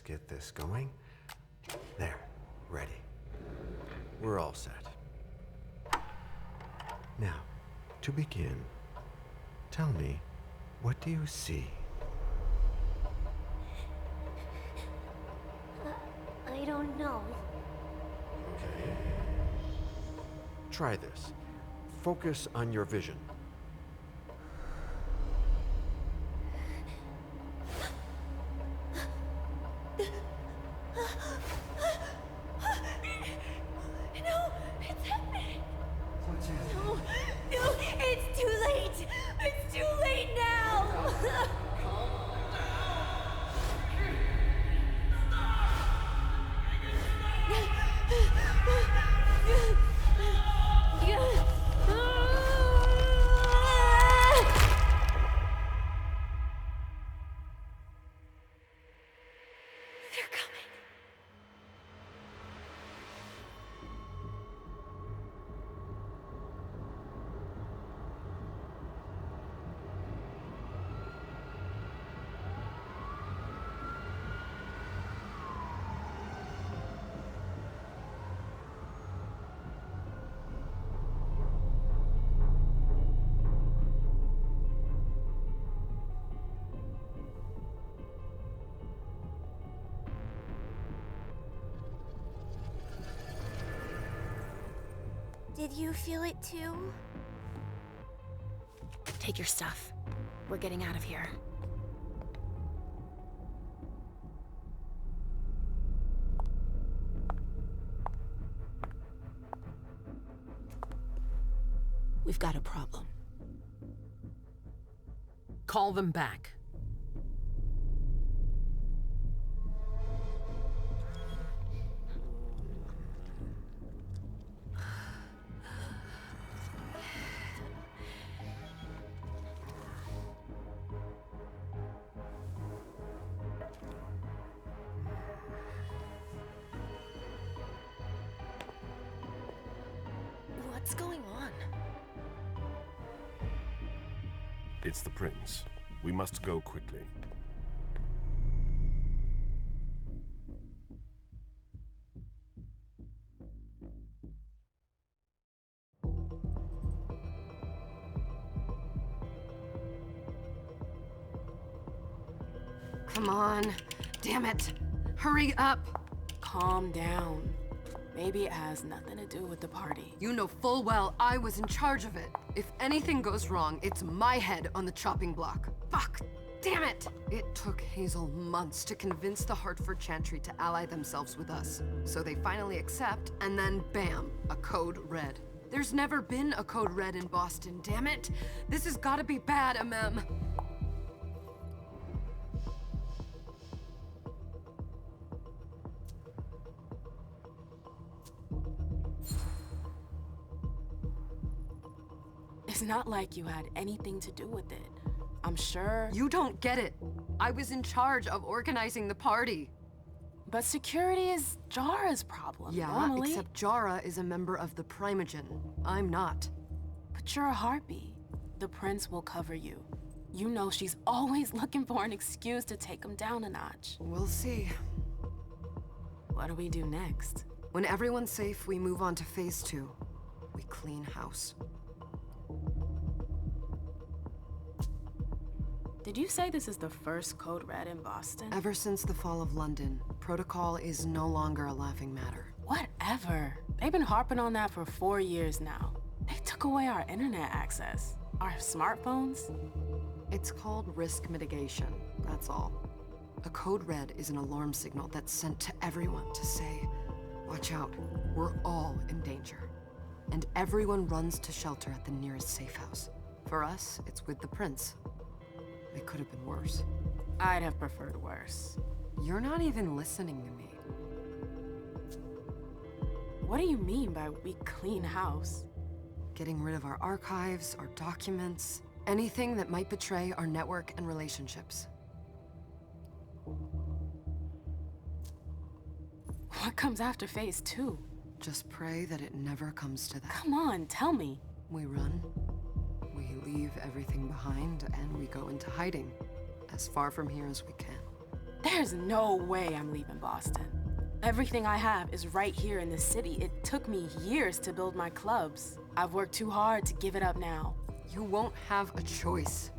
get this going. There, ready. We're all set. Now, to begin, tell me, what do you see? I don't know. Okay. Try this. Focus on your vision. No, it's happening. No, no, it's too late. It's too late now. They're coming. Did you feel it too? Take your stuff. We're getting out of here. We've got a problem. Call them back. What's going on? It's the prince. We must go quickly. Come on. Damn it. Hurry up. Calm down. Maybe it has nothing to do with the party. You know full well I was in charge of it. If anything goes wrong, it's my head on the chopping block. Fuck! Damn it! It took Hazel months to convince the Hartford Chantry to ally themselves with us. So they finally accept, and then bam, a code red. There's never been a code red in Boston, damn it! This has gotta be bad, MM. It's not like you had anything to do with it. I'm sure. You don't get it. I was in charge of organizing the party. But security is Jara's problem, Yeah, normally. except Jara is a member of the Primogen. I'm not. But you're a harpy. The prince will cover you. You know she's always looking for an excuse to take him down a notch. We'll see. What do we do next? When everyone's safe, we move on to phase 2. We clean house. Did you say this is the first code red in Boston? Ever since the fall of London, protocol is no longer a laughing matter. Whatever. They've been harping on that for 4 years now. They took away our internet access. Our smartphones. It's called risk mitigation, that's all. A code red is an alarm signal that's sent to everyone to say, watch out, we're all in danger. And everyone runs to shelter at the nearest safe house. For us, it's with the prince. It could have been worse. I'd have preferred worse. You're not even listening to me. What do you mean by we clean house? Getting rid of our archives, our documents, anything that might betray our network and relationships. What comes after phase 2? Just pray that it never comes to that. Come on, tell me. We run. We leave everything behind and we go into hiding. As far from here as we can. There's no way I'm leaving Boston. Everything I have is right here in the city. It took me years to build my clubs. I've worked too hard to give it up now. You won't have a choice.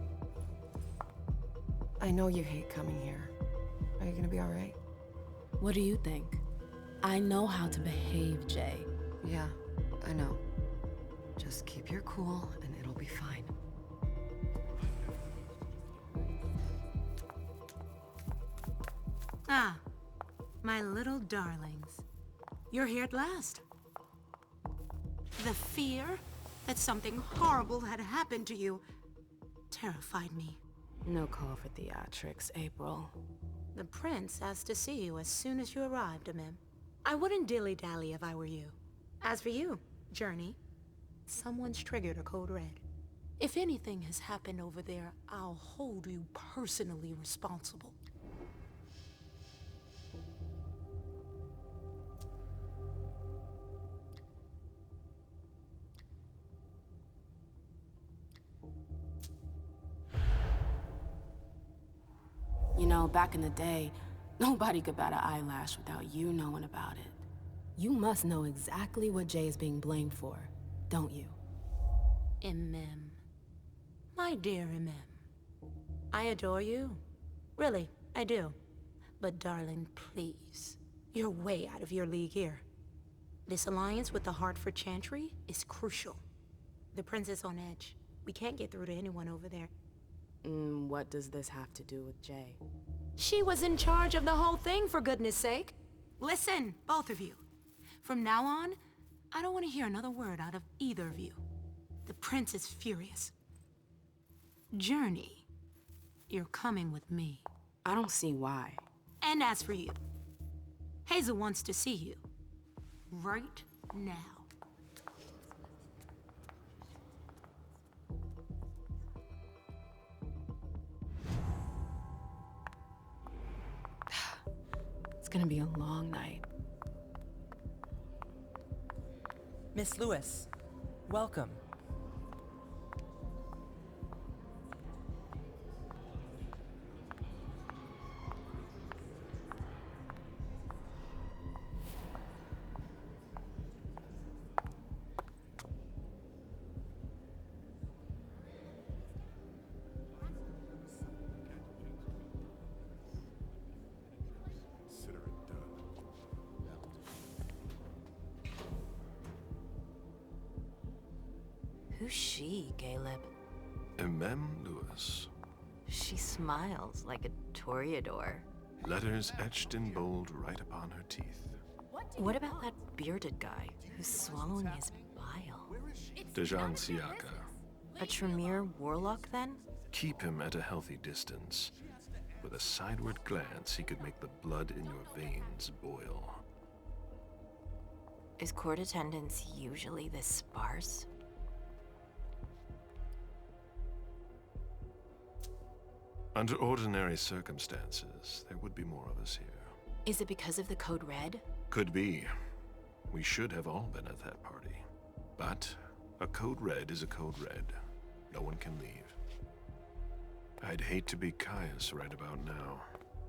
I know you hate coming here. Are you gonna be all right? What do you think? I know how to behave, Jay. Yeah, I know. Just keep your cool and it'll be fine. Ah, my little darlings. You're here at last. The fear that something horrible had happened to you terrified me. No call for theatrics, April. The prince asked to see you as soon as you arrived, Amim. I wouldn't dilly-dally if I were you. As for you, Journey, someone's triggered a code red. If anything has happened over there, I'll hold you personally responsible. You know, back in the day, nobody could bat an eyelash without you knowing about it. You must know exactly what Jay is being blamed for, don't you? Imem. My dear Imem. I adore you. Really, I do. But darling, please. You're way out of your league here. This alliance with the Hartford Chantry is crucial. The prince is on edge. We can't get through to anyone over there. What does this have to do with Jay? She was in charge of the whole thing, for goodness sake. Listen, both of you. From now on, I don't want to hear another word out of either of you. The prince is furious. Journey, you're coming with me. I don't see why. And as for you, Hazel wants to see you. Right now. It's gonna be a long night. Miss Lewis, welcome. Who's she, Caleb? Emem Lewis. She smiles like a toreador. Letters etched in bold right upon her teeth. What about that bearded guy who's swallowing his bile? Dejan Siaka. A Tremere warlock, then? Keep him at a healthy distance. With a sideward glance, he could make the blood in your veins boil. Is court attendance usually this sparse? Under ordinary circumstances, there would be more of us here. Is it because of the Code Red? Could be. We should have all been at that party. But a Code Red is a Code Red. No one can leave. I'd hate to be Caius right about now.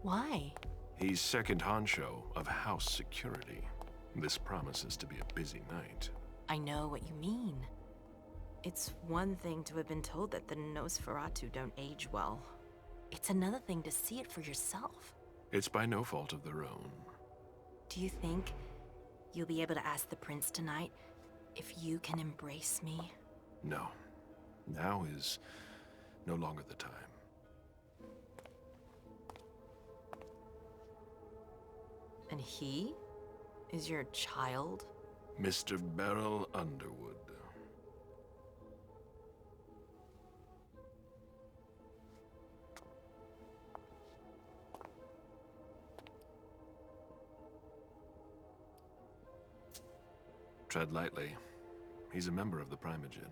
Why? He's second honcho of house security. This promises to be a busy night. I know what you mean. It's one thing to have been told that the Nosferatu don't age well. It's another thing to see it for yourself. It's by no fault of their own. Do you think you'll be able to ask the prince tonight if you can embrace me? No. Now is no longer the time. And he is your child? Mr. Beryl Underwood. Tread lightly. He's a member of the Primogen.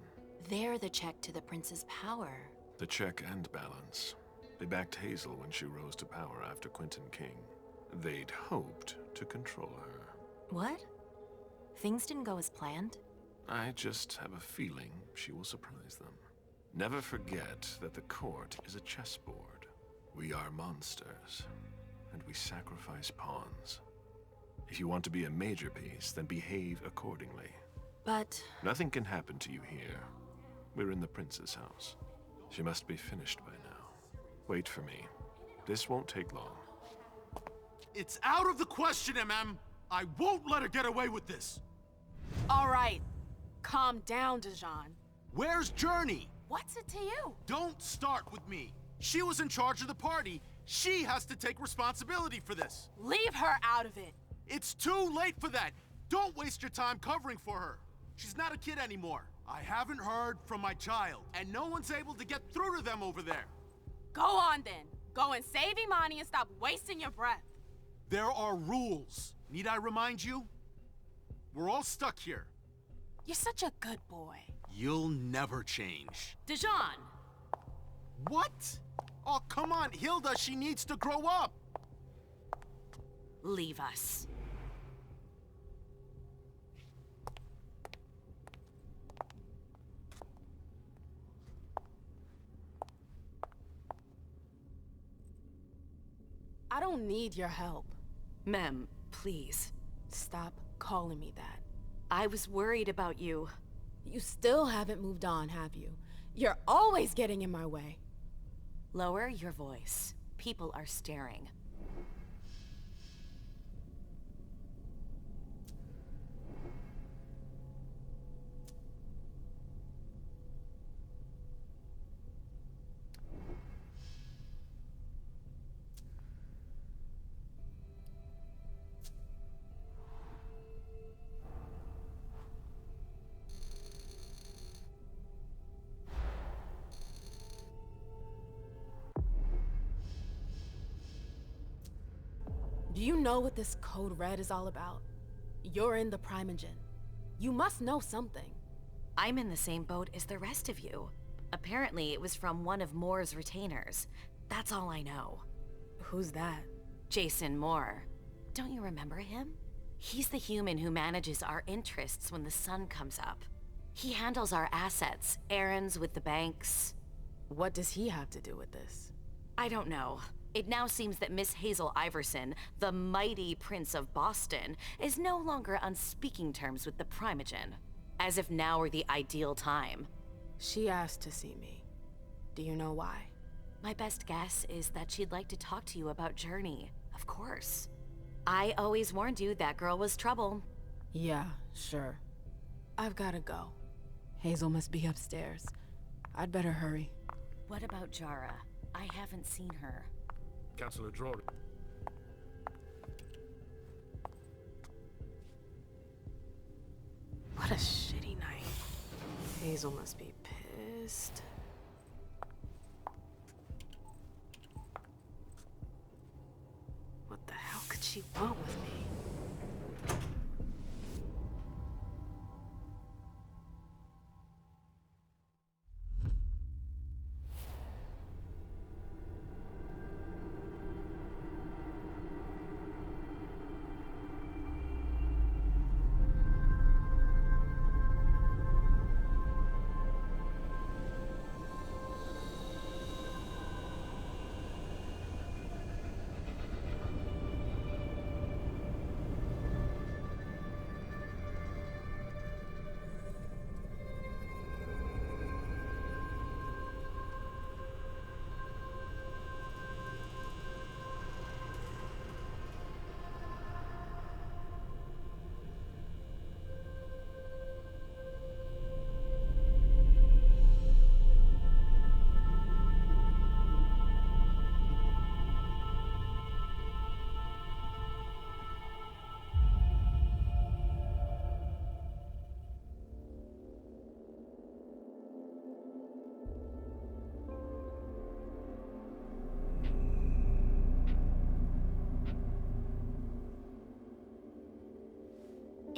They're the check to the prince's power. The check and balance. They backed Hazel when she rose to power after Quentin King. They'd hoped to control her. What? Things didn't go as planned? I just have a feeling she will surprise them. Never forget that the court is a chessboard. We are monsters, and we sacrifice pawns. If you want to be a major piece, then behave accordingly. But Nothing can happen to you here. We're in the prince's house. She must be finished by now. Wait for me. This won't take long. It's out of the question, MM! I won't let her get away with this! All right. Calm down, Dijon. Where's Journey? What's it to you? Don't start with me. She was in charge of the party. She has to take responsibility for this. Leave her out of it. It's too late for that. Don't waste your time covering for her. She's not a kid anymore. I haven't heard from my child, and no one's able to get through to them over there. Go on then. Go and save Imani and stop wasting your breath. There are rules. Need I remind you? We're all stuck here. You're such a good boy. You'll never change. Dijon! What? Oh, come on, Hilda, she needs to grow up. leave us. I don't need your help. Mem, please. Stop calling me that. I was worried about you. You still haven't moved on, have you? You're always getting in my way. Lower your voice. People are staring. Do you know what this Code Red is all about? You're in the Primogen. You must know something. I'm in the same boat as the rest of you. Apparently, it was from one of Moore's retainers. That's all I know. Who's that? Jason Moore. Don't you remember him? He's the human who manages our interests when the sun comes up. He handles our assets, errands with the banks. What does he have to do with this? I don't know. It now seems that Miss Hazel Iverson, the mighty Prince of Boston, is no longer on speaking terms with the Primogen. As if now were the ideal time. She asked to see me. Do you know why? My best guess is that she'd like to talk to you about Journey, of course. I always warned you that girl was trouble. Yeah, sure. I've gotta go. Hazel must be upstairs. I'd better hurry. What about Jara? I haven't seen her. Councillor Drury. What a shitty night. Hazel must be pissed. What the hell could she want with me?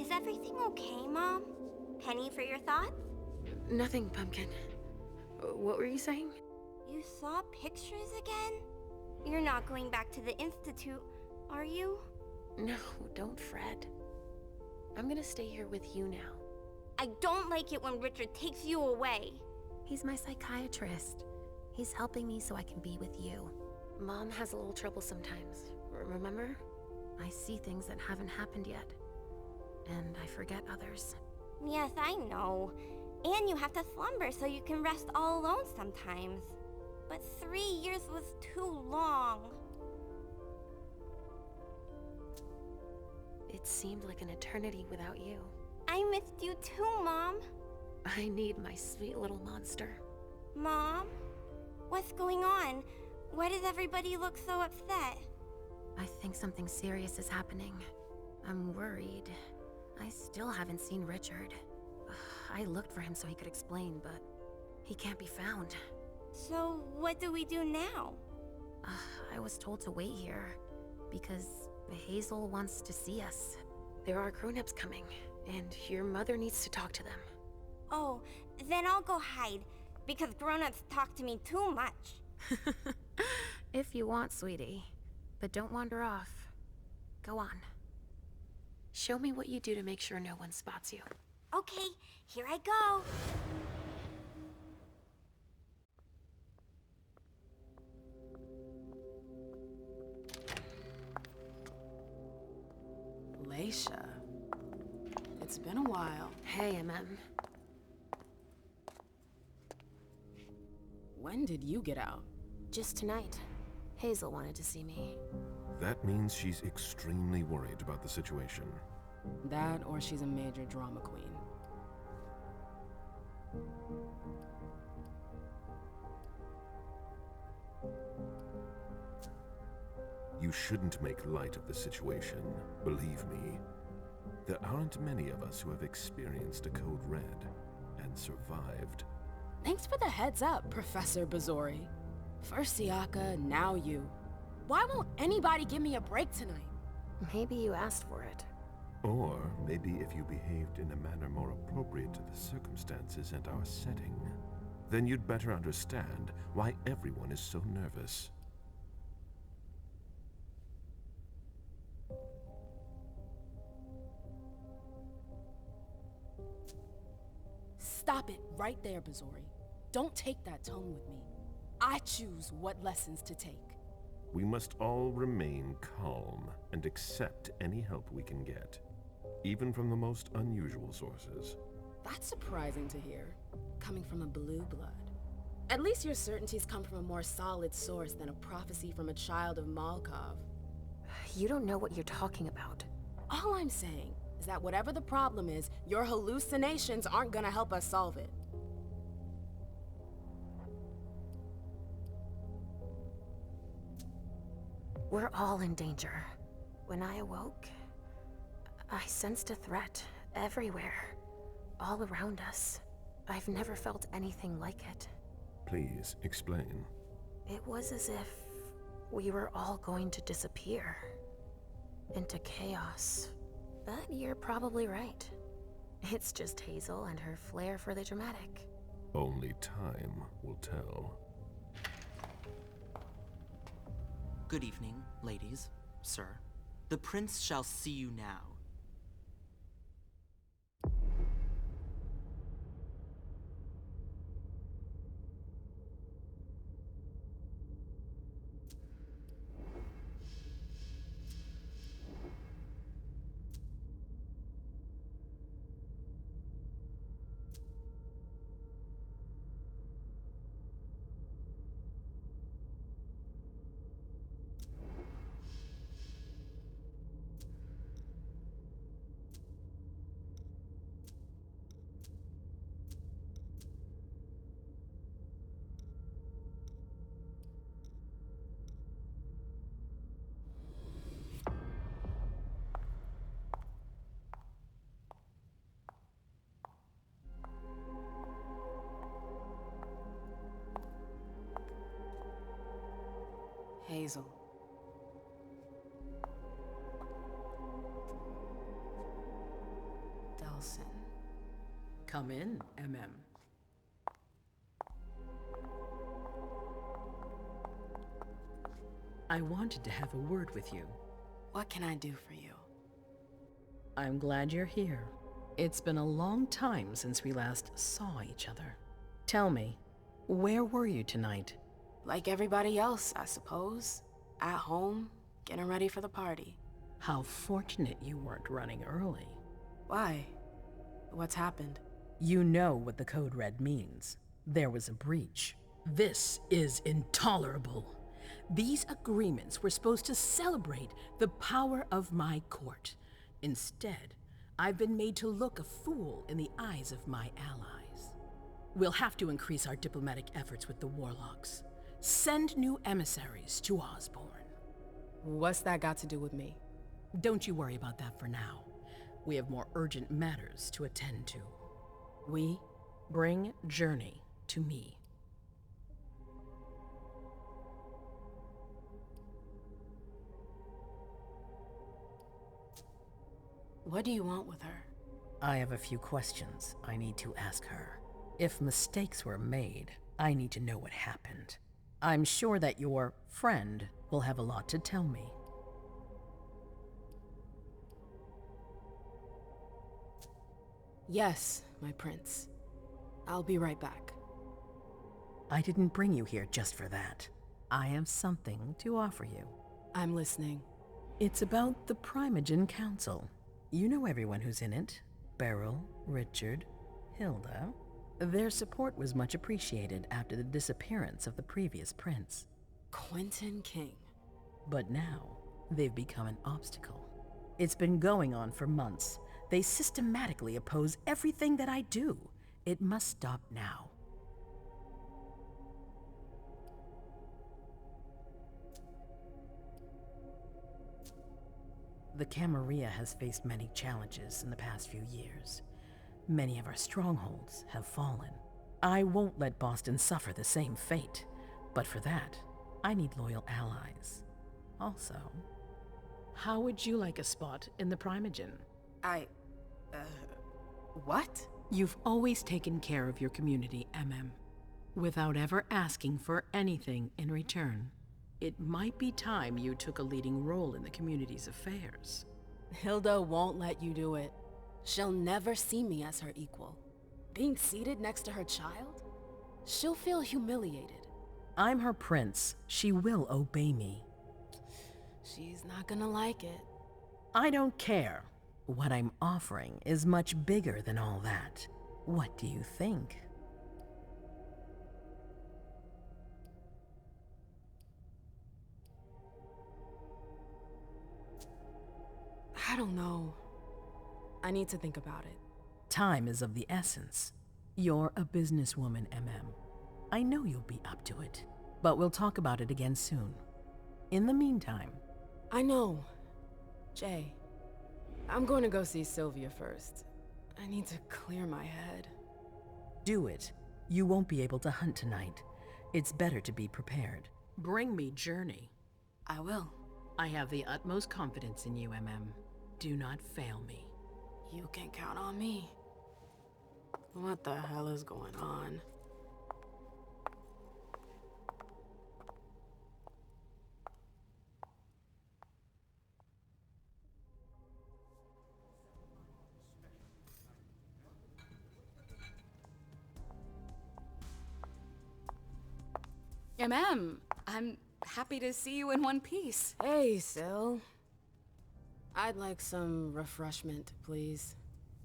Is everything okay, Mom? Penny for your thoughts? Nothing, Pumpkin. What were you saying? You saw pictures again? You're not going back to the Institute, are you? No, don't fret. I'm gonna stay here with you now. I don't like it when Richard takes you away. He's my psychiatrist. He's helping me so I can be with you. Mom has a little trouble sometimes. remember? I see things that haven't happened yet. And I forget others. Yes, I know. And you have to slumber so you can rest all alone sometimes. But 3 years was too long. It seemed like an eternity without you. I missed you too, Mom. I need my sweet little monster. Mom? What's going on? Why does everybody look so upset? I think something serious is happening. I'm worried. I still haven't seen Richard. I looked for him so he could explain, but he can't be found. So, what do we do now? I was told to wait here, because Hazel wants to see us. There are grown-ups coming, and your mother needs to talk to them. Oh, then I'll go hide, because grown-ups talk to me too much. If you want, sweetie. But don't wander off. Go on. Show me what you do to make sure no one spots you. Okay, here I go. Leisha. It's been a while. Hey, MM. When did you get out? Just tonight. Hazel wanted to see me. That means she's extremely worried about the situation. That, or she's a major drama queen. You shouldn't make light of the situation, believe me. There aren't many of us who have experienced a Code Red and survived. Thanks for the heads up, Professor Bazori. First Siaka, now you. Why won't anybody give me a break tonight? Maybe you asked for it. Or maybe if you behaved in a manner more appropriate to the circumstances and our setting, then you'd better understand why everyone is so nervous. Stop it right there, Bazori. Don't take that tone with me. I choose what lessons to take. We must all remain calm and accept any help we can get, even from the most unusual sources. That's surprising to hear, coming from a blue blood. At least your certainties come from a more solid source than a prophecy from a child of Malkov. You don't know what you're talking about. All I'm saying is that whatever the problem is, your hallucinations aren't gonna help us solve it. We're all in danger. When I awoke, I sensed a threat everywhere, all around us. I've never felt anything like it. Please, explain. It was as if we were all going to disappear into chaos. But you're probably right. It's just Hazel and her flair for the dramatic. Only time will tell. Good evening, ladies, sir. The prince shall see you now. Hazel. Delsin. Come in, MM. I wanted to have a word with you. What can I do for you? I'm glad you're here. It's been a long time since we last saw each other. Tell me, where were you tonight? Like everybody else, I suppose. At home, getting ready for the party. How fortunate you weren't running early. Why? What's happened? You know what the Code Red means. There was a breach. This is intolerable. These agreements were supposed to celebrate the power of my court. Instead, I've been made to look a fool in the eyes of my allies. We'll have to increase our diplomatic efforts with the Warlocks. Send new emissaries to Osborne. What's that got to do with me? Don't you worry about that for now. We have more urgent matters to attend to. We bring Journey to me. What do you want with her? I have a few questions I need to ask her. If mistakes were made, I need to know what happened. I'm sure that your friend will have a lot to tell me. Yes, my prince. I'll be right back. I didn't bring you here just for that. I have something to offer you. I'm listening. It's about the Primogen Council. You know everyone who's in it. Beryl, Richard, Hilda. Their support was much appreciated after the disappearance of the previous prince. Quentin King. But now, they've become an obstacle. It's been going on for months. They systematically oppose everything that I do. It must stop now. The Camarilla has faced many challenges in the past few years. Many of our strongholds have fallen. I won't let Boston suffer the same fate, but for that, I need loyal allies. Also, how would you like a spot in the Primogen? What? You've always taken care of your community, without ever asking for anything in return. It might be time you took a leading role in the community's affairs. Hilda won't let you do it. She'll never see me as her equal. Being seated next to her child? She'll feel humiliated. I'm her prince. She will obey me. She's not gonna like it. I don't care. What I'm offering is much bigger than all that. What do you think? I don't know. I need to think about it. Time is of the essence. You're a businesswoman, I know you'll be up to it, but we'll talk about it again soon. In the meantime... I know. Jay, I'm going to go see Sylvia first. I need to clear my head. Do it. You won't be able to hunt tonight. It's better to be prepared. Bring me Journey. I will. I have the utmost confidence in you, Do not fail me. You can count on me. What the hell is going on? I'm happy to see you in one piece. Hey, Syl. I'd like some refreshment, please.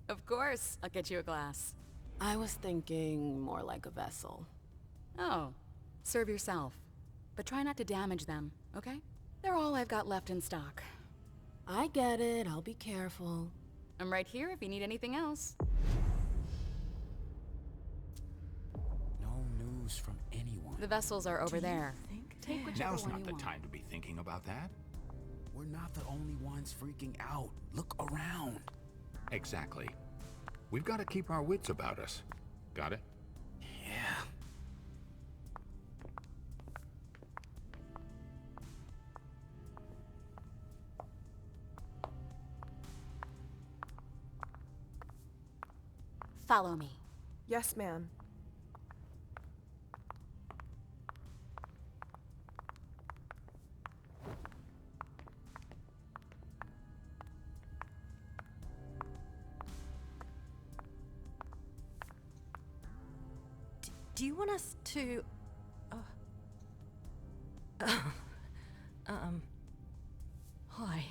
Of course, I'll get you a glass. I was thinking more like a vessel. Oh, serve yourself. But try not to damage them, okay? They're all I've got left in stock. I get it, I'll be careful. I'm right here if you need anything else. No news from anyone. The vessels are over there. Take whichever Now's one not you the want. time to be thinking about that. We're not the only ones freaking out. Look around. Exactly. We've got to keep our wits about us. Got it? Yeah. Follow me. Yes, ma'am. Do you want us to... Hi.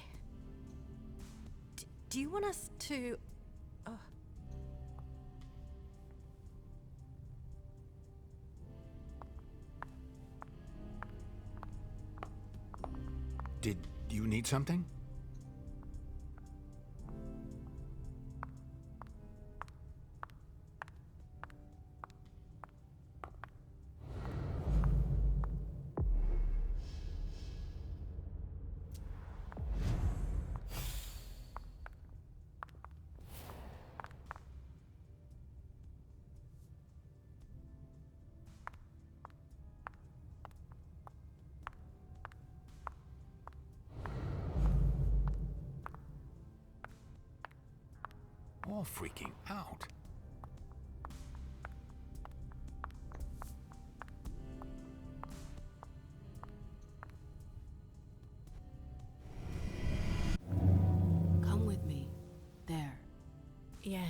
Do you want us to... Did you need something? All freaking out. Come with me. There. Yes.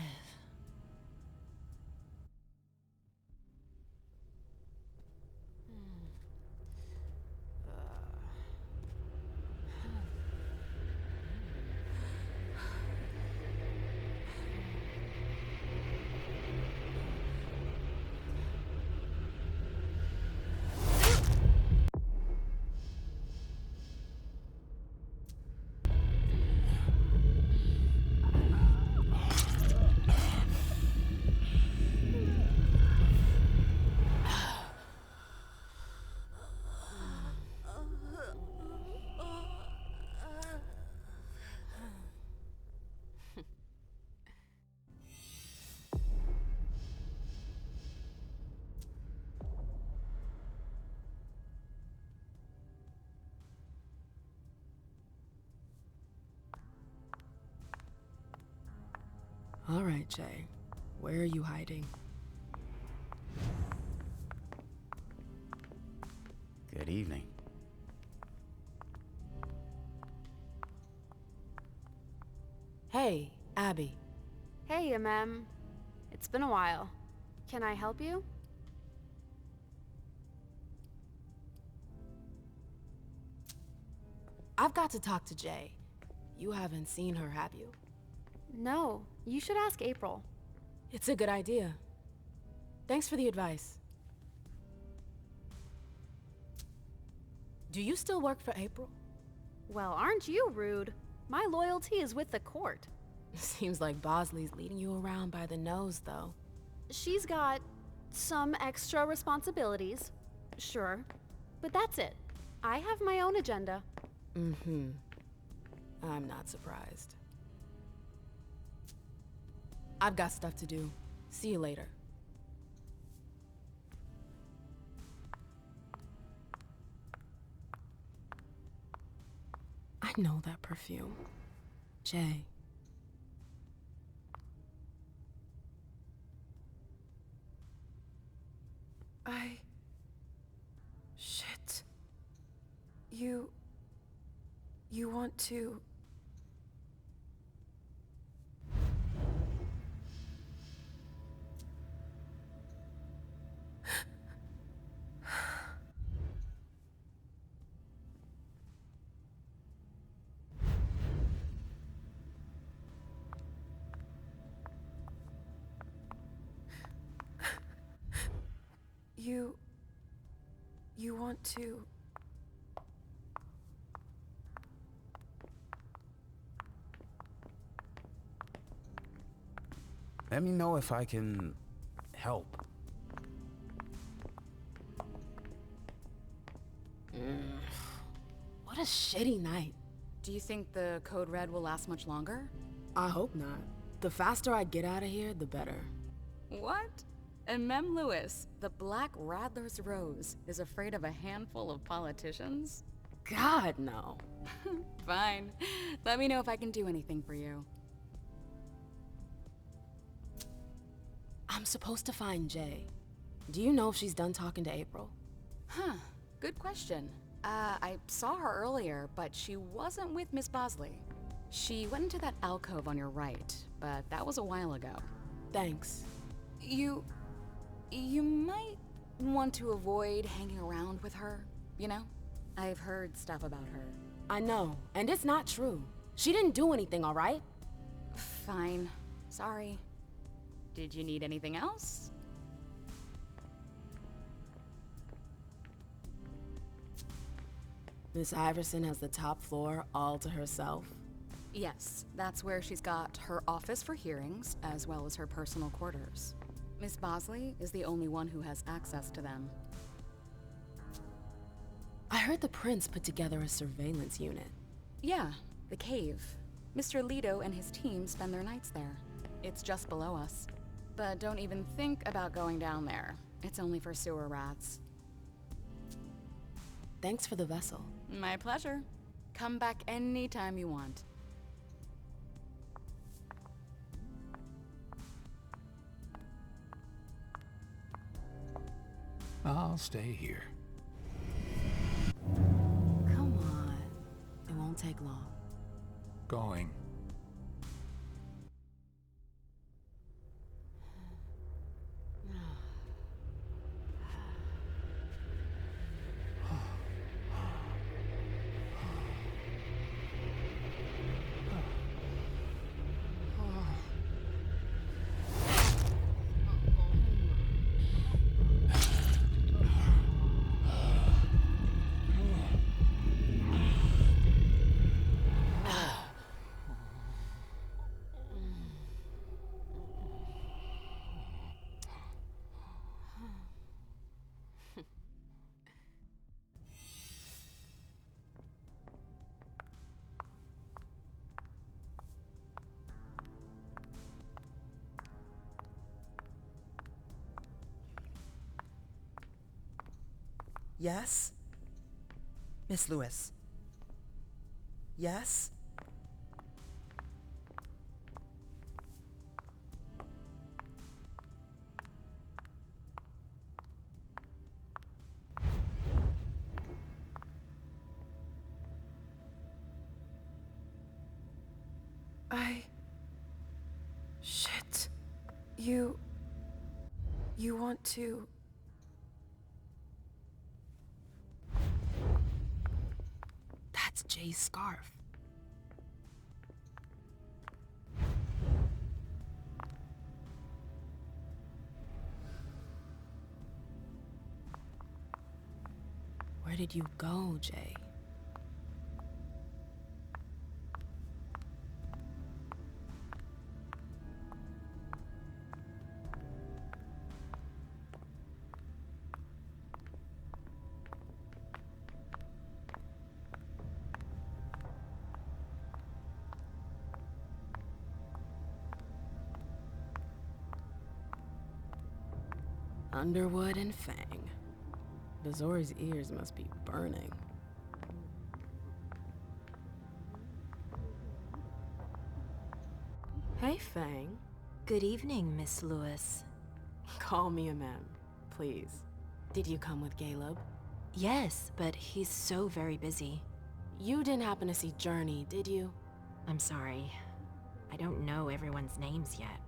All right, Jay. Where are you hiding? Good evening. Hey, Abby. Hey, Mem. It's been a while. Can I help you? I've got to talk to Jay. You haven't seen her, have you? No, you should ask April. It's a good idea. Thanks for the advice. Do you still work for April? Well, aren't you rude? My loyalty is with the court. Seems like Bosley's leading you around by the nose, though. She's got some extra responsibilities, sure, but that's it. I have my own agenda. Mm-hmm. I'm not surprised. I've got stuff to do. See you later. I know that perfume. Jay. Shit. You want to... You want to... Let me know if I can help. What a shitty night. Do you think the Code Red will last much longer? I hope not. The faster I get out of here, the better. What? And Mem Lewis, the Black Rattler's Rose, is afraid of a handful of politicians? God, no. Fine. Let me know if I can do anything for you. I'm supposed to find Jay. Do you know if she's done talking to April? Huh. Good question. I saw her earlier, but she wasn't with Miss Bosley. She went into that alcove on your right, but that was a while ago. Thanks. You might want to avoid hanging around with her, you know? I've heard stuff about her. I know, and it's not true. She didn't do anything, all right? Fine. Sorry. Did you need anything else? Miss Iverson has the top floor all to herself. Yes, that's where she's got her office for hearings, as well as her personal quarters. Miss Bosley is the only one who has access to them. I heard the prince put together a surveillance unit. Yeah, the cave. Mr. Leto and his team spend their nights there. It's just below us. But don't even think about going down there. It's only for sewer rats. Thanks for the vessel. My pleasure. Come back anytime you want. I'll stay here. Come on. It won't take long. Going. Yes? Miss Lewis? Yes? Shit. You want to... That's Jay's scarf. Where did you go, Jay? Underwood and Fang. Bazori's ears must be burning. Hey, Fang. Good evening, Miss Lewis. Call me a ma'am, please. Did you come with Caleb? Yes, but he's so very busy. You didn't happen to see Journey, did you? I'm sorry. I don't know everyone's names yet.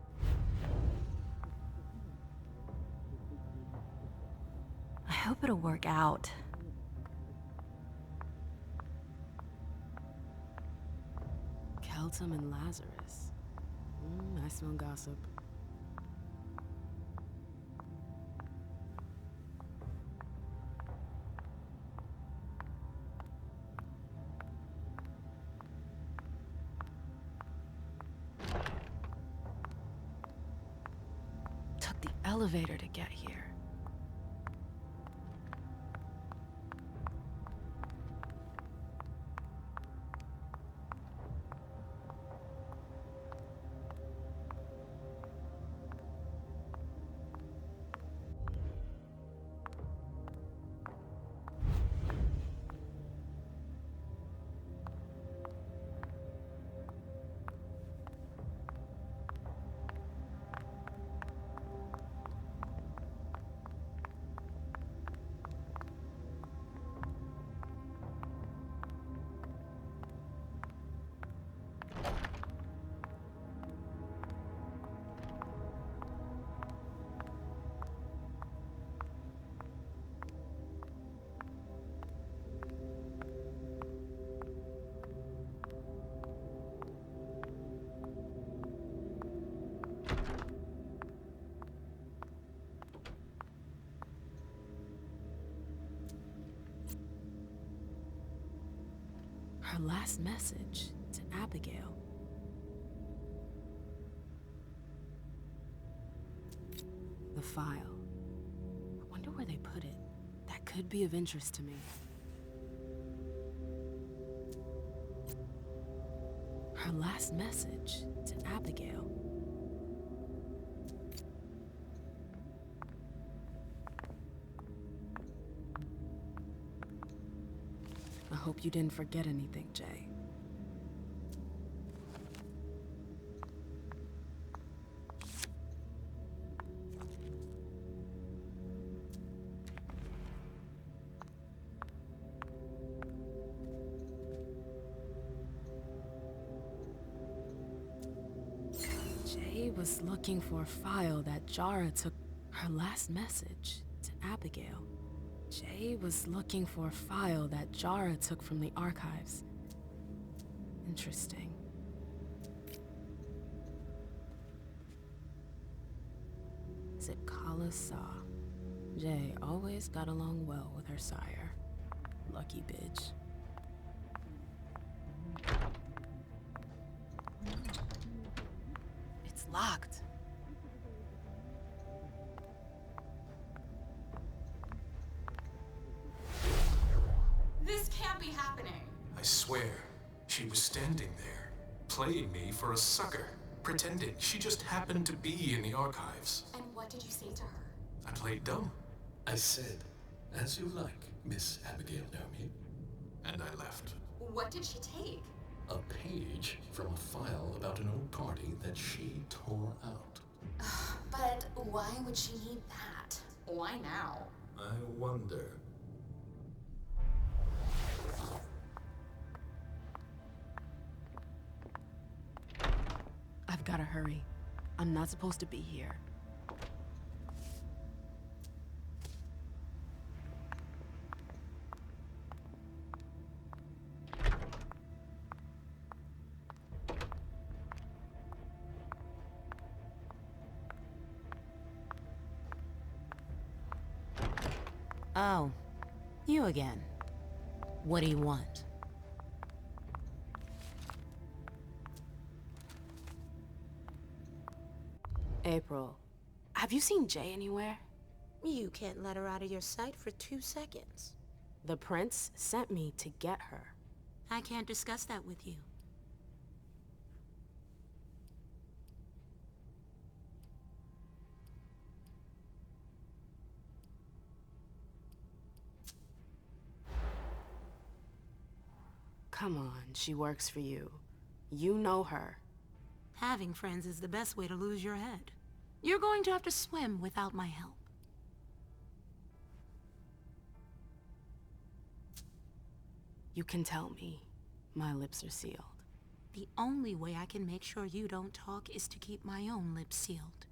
I hope it'll work out. Keltum and Lazarus. I smell gossip. Took the elevator to get here. Her last message to Abigail. The file. I wonder where they put it. That could be of interest to me. Her last message to Abigail. I hope you didn't forget anything, Jay. Jay was looking for a file that Jara took. Her last message to Abigail. Jay was looking for a file that Jara took from the archives. Interesting. Is it Kala Saw? Jay always got along well with her sire. Lucky bitch. It's locked. This can't be happening. I swear, she was standing there, playing me for a sucker, pretending she just happened to be in the archives. And what did you say to her? I played dumb. I said, "As you like, Miss Abigail Naomi." And I left. What did she take? A page from a file about an old party that she tore out. But why would she need that? Why now? I wonder. I've gotta hurry. I'm not supposed to be here. Oh, you again. What do you want? April, have you seen Jay anywhere? You can't let her out of your sight for 2 seconds. The prince sent me to get her. I can't discuss that with you. Come on, she works for you. You know her. Having friends is the best way to lose your head. You're going to have to swim without my help. You can tell me. My lips are sealed. The only way I can make sure you don't talk is to keep my own lips sealed.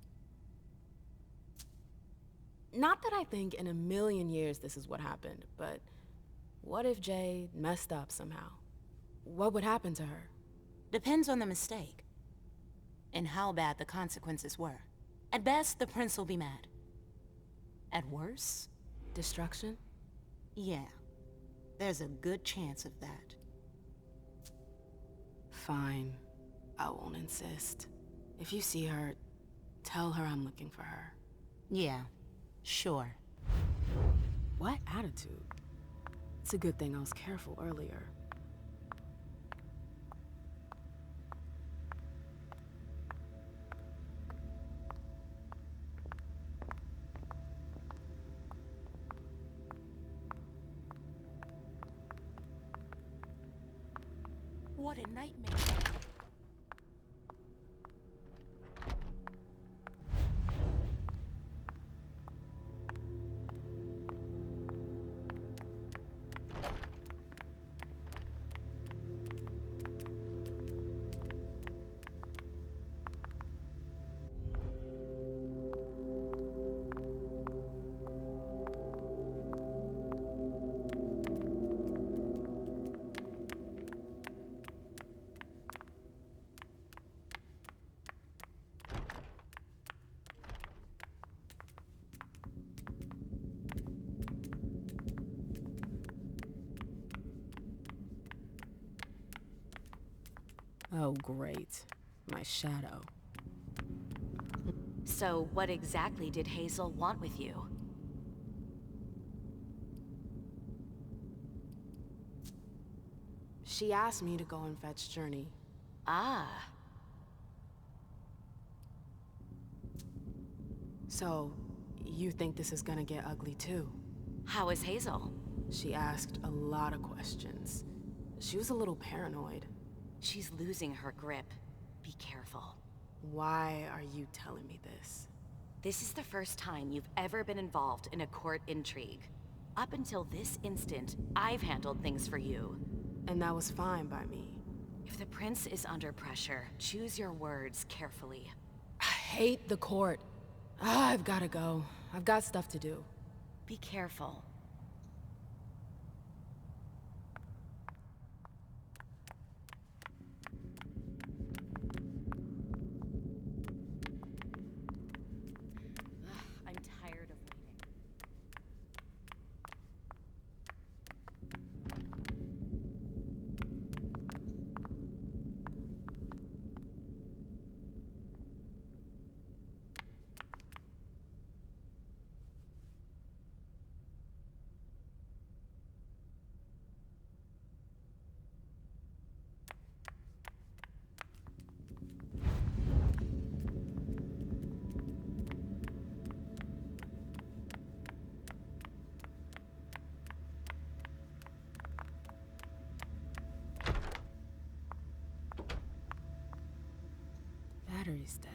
Not that I think in a million years this is what happened, but what if Jay messed up somehow? What would happen to her? Depends on the mistake. And how bad the consequences were. At best, the prince will be mad. At worst, destruction? Yeah. There's a good chance of that. Fine. I won't insist. If you see her, tell her I'm looking for her. Yeah, sure. What attitude? It's a good thing I was careful earlier. What a nightmare. Oh, great. My shadow. So what exactly did Hazel want with you? She asked me to go and fetch Journey. Ah. So, you think this is gonna get ugly too? How is Hazel? She asked a lot of questions. She was a little paranoid. She's losing her grip. Be careful. Why are you telling me this? This is the first time you've ever been involved in a court intrigue. Up until this instant, I've handled things for you. And that was fine by me. If the prince is under pressure, choose your words carefully. I hate the court. I've gotta go. I've got stuff to do. Be careful. I'm tired of waiting. Battery's dead.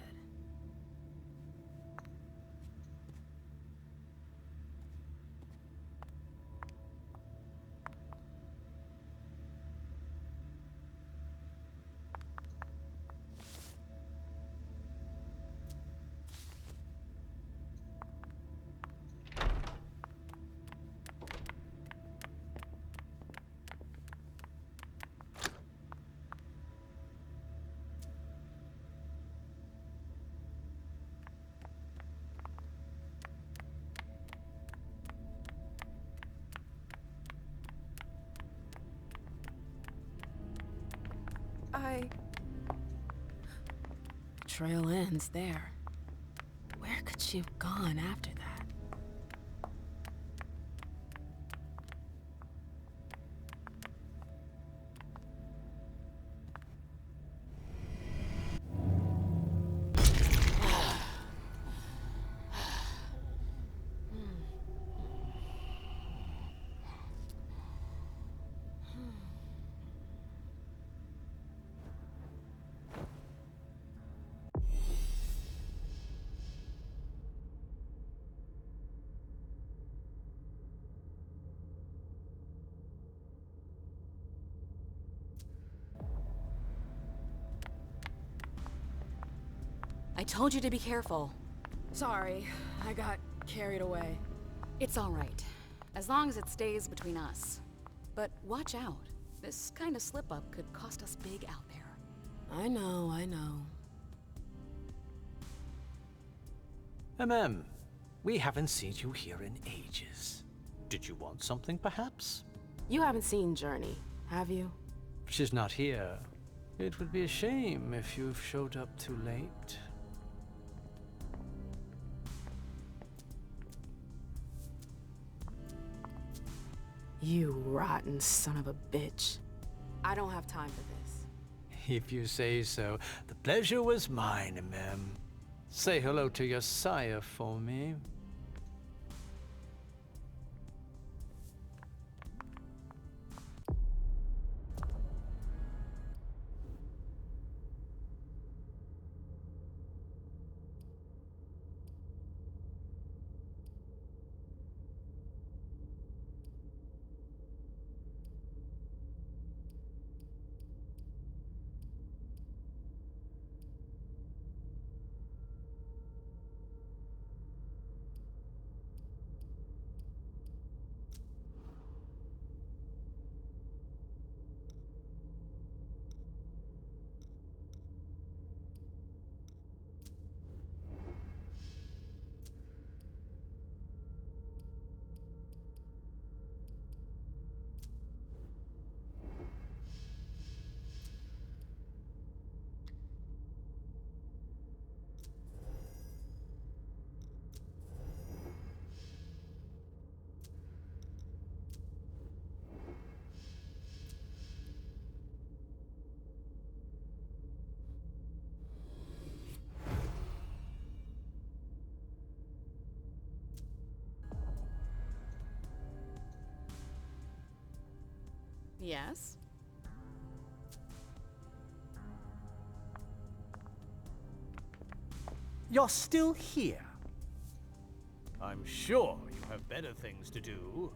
The trail ends there. Where could she have gone after that? I told you to be careful. Sorry, I got carried away. It's all right, as long as it stays between us. But watch out. This kind of slip-up could cost us big out there. I know, I know. We haven't seen you here in ages. Did you want something, perhaps? You haven't seen Journey, have you? She's not here. It would be a shame if you've showed up too late. You rotten son of a bitch. I don't have time for this. If you say so. The pleasure was mine, Mem. Say hello to your sire for me. Yes? You're still here. I'm sure you have better things to do.